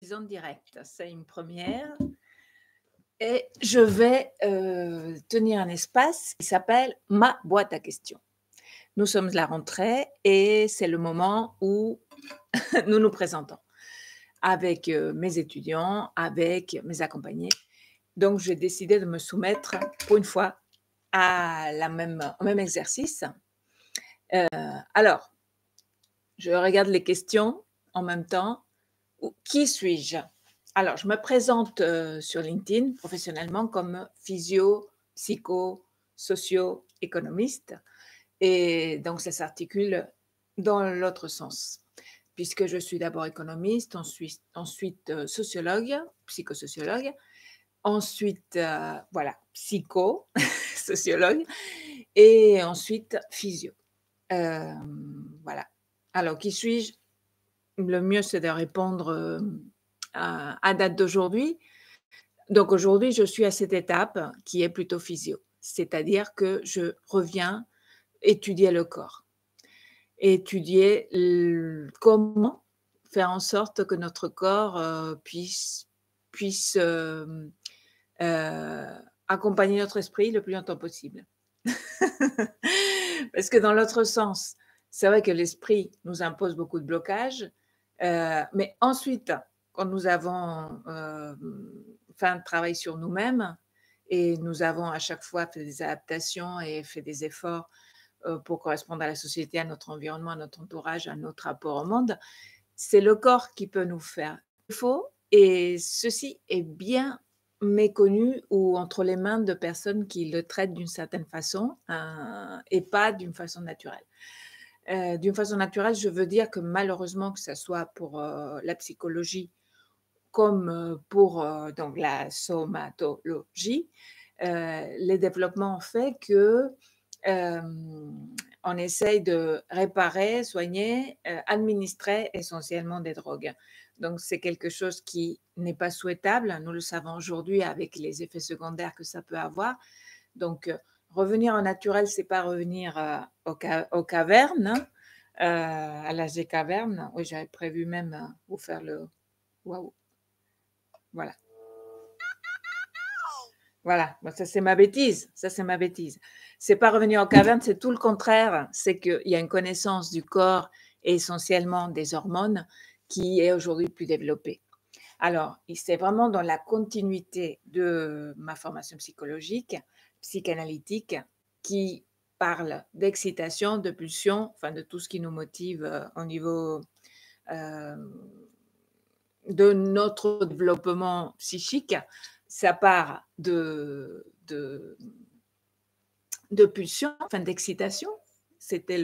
suis en direct. C'est une première. Et je vais tenir un espace qui s'appelle ma boîte à questions. Nous sommes à la rentrée et c'est le moment où nous nous présentons avec mes étudiants, avec mes accompagnés. Donc, j'ai décidé de me soumettre pour une fois au même exercice. Alors, je regarde les questions en même temps. Qui suis-je? Alors, je me présente sur LinkedIn professionnellement comme physio, psycho, socio-économiste. Et donc, ça s'articule dans l'autre sens, puisque je suis d'abord économiste, ensuite sociologue, psychosociologue, ensuite, voilà, psycho, sociologue, et ensuite physio. Voilà. Alors, qui suis-je? Le mieux, c'est de répondre à date d'aujourd'hui. Donc aujourd'hui, je suis à cette étape qui est plutôt physio, c'est-à-dire que je reviens étudier le corps, étudier comment faire en sorte que notre corps puisse accompagner notre esprit le plus longtemps possible. Parce que dans l'autre sens, c'est vrai que l'esprit nous impose beaucoup de blocages, mais ensuite, quand nous avons fait un travail sur nous-mêmes et nous avons à chaque fois fait des adaptations et fait des efforts pour correspondre à la société, à notre environnement, à notre entourage, à notre rapport au monde, c'est le corps qui peut nous faire défaut et ceci est bien méconnu ou entre les mains de personnes qui le traitent d'une certaine façon et pas d'une façon naturelle. D'une façon naturelle, je veux dire que malheureusement, que ce soit pour la psychologie comme pour donc la somatologie, les développements ont fait que on essaye de réparer, soigner, administrer essentiellement des drogues. Donc c'est quelque chose qui n'est pas souhaitable. Nous le savons aujourd'hui avec les effets secondaires que ça peut avoir. Donc revenir au naturel, c'est pas revenir aux cavernes, hein, à l'âge des cavernes. Oui, j'avais prévu même vous faire le waouh. Voilà. Voilà, bon, ça c'est ma bêtise. Ça c'est ma bêtise. C'est pas revenir aux cavernes, c'est tout le contraire. C'est qu'il y a une connaissance du corps et essentiellement des hormones qui est aujourd'hui plus développée. Alors, c'est vraiment dans la continuité de ma formation psychologique, psychanalytique, qui parle d'excitation, de pulsion, enfin de tout ce qui nous motive au niveau de notre développement psychique. Ça part de pulsion, enfin d'excitation. C'était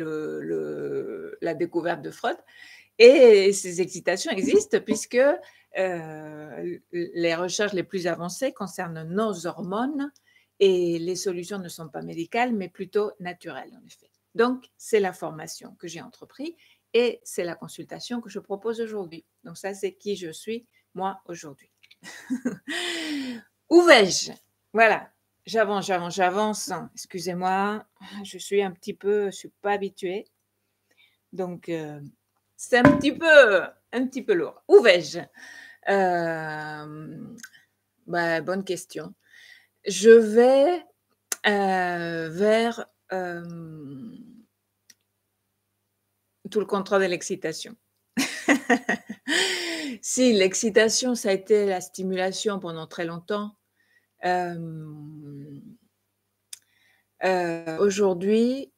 la découverte de Freud. Et ces excitations existent puisque les recherches les plus avancées concernent nos hormones et les solutions ne sont pas médicales, mais plutôt naturelles, en effet. Donc, c'est la formation que j'ai entreprise et c'est la consultation que je propose aujourd'hui. Donc, ça, c'est qui je suis, moi, aujourd'hui. Où vais-je? Voilà, j'avance. Excusez-moi, je suis pas habituée. Donc, c'est un petit peu lourd. Où vais-je? Bonne question. Je vais vers tout le contraire de l'excitation. Si l'excitation, ça a été la stimulation pendant très longtemps, aujourd'hui,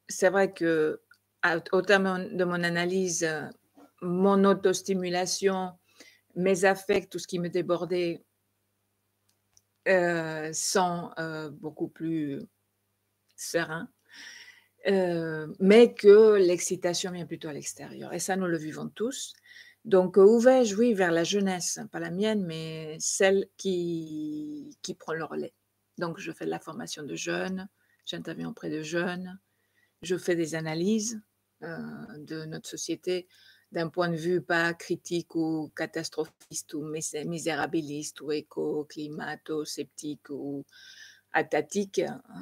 c'est vrai que au terme de mon analyse, mon autostimulation, mes affects, tout ce qui me débordait sont beaucoup plus sereins, mais que l'excitation vient plutôt à l'extérieur. Et ça, nous le vivons tous. Donc, où vais-je? Oui, vers la jeunesse, pas la mienne, mais celle qui prend le relais. Donc, je fais de la formation de jeunes, j'interviens auprès de jeunes, je fais des analyses de notre société d'un point de vue pas critique ou catastrophiste ou misérabiliste ou éco-climato-sceptique ou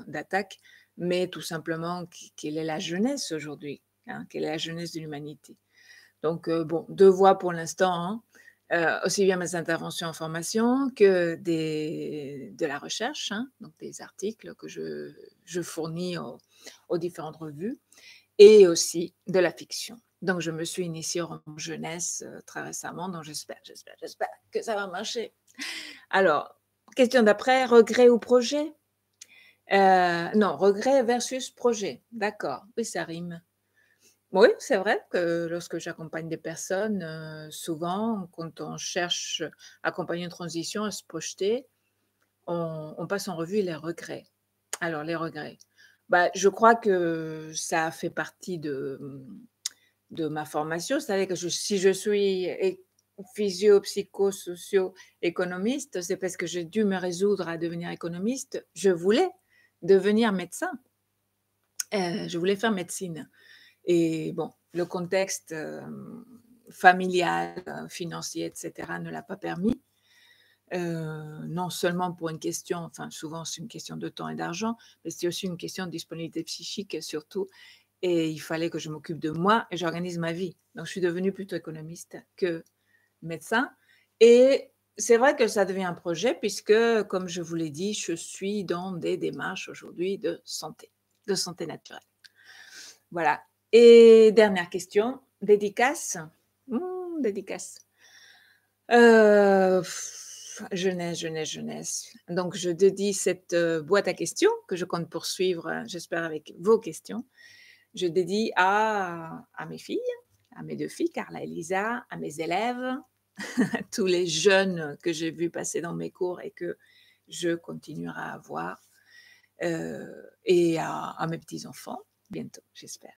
d'attaque, mais tout simplement quelle est la jeunesse aujourd'hui, hein, quelle est la jeunesse de l'humanité. Donc, bon, deux voies pour l'instant, hein, Aussi bien mes interventions en formation que de la recherche, hein, donc des articles que je fournis aux différentes revues et aussi de la fiction. Donc je me suis initiée au roman jeunesse, très récemment, donc j'espère que ça va marcher. Alors, question d'après, regret ou projet? Non, regret versus projet, d'accord, oui, ça rime. Oui, c'est vrai que lorsque j'accompagne des personnes, souvent quand on cherche à accompagner une transition, à se projeter, on passe en revue les regrets. Alors les regrets, bah, je crois que ça fait partie de ma formation. C'est-à-dire que si je suis physio, psycho, socio-économiste, c'est parce que j'ai dû me résoudre à devenir économiste. Je voulais devenir médecin, je voulais faire médecine. Et bon, le contexte, familial, financier et cetera ne l'a pas permis. Non seulement pour une question, enfin souvent c'est une question de temps et d'argent, mais c'est aussi une question de disponibilité psychique surtout, et il fallait que je m'occupe de moi et j'organise ma vie. Donc je suis devenue plutôt économiste que médecin, et c'est vrai que ça devient un projet puisque, comme je vous l'ai dit, je suis dans des démarches aujourd'hui de santé naturelle. Voilà. Et dernière question, dédicace? Dédicace. Heu, jeunesse, jeunesse, jeunesse. Donc je dédie cette, boîte à questions que je compte poursuivre, j'espère avec vos questions. Je dédie à mes filles, à mes 2 filles, Carla et Lisa, à mes élèves, à tous les jeunes que j'ai vus passer dans mes cours et que je continuerai à voir, et à mes petits-enfants bientôt, j'espère.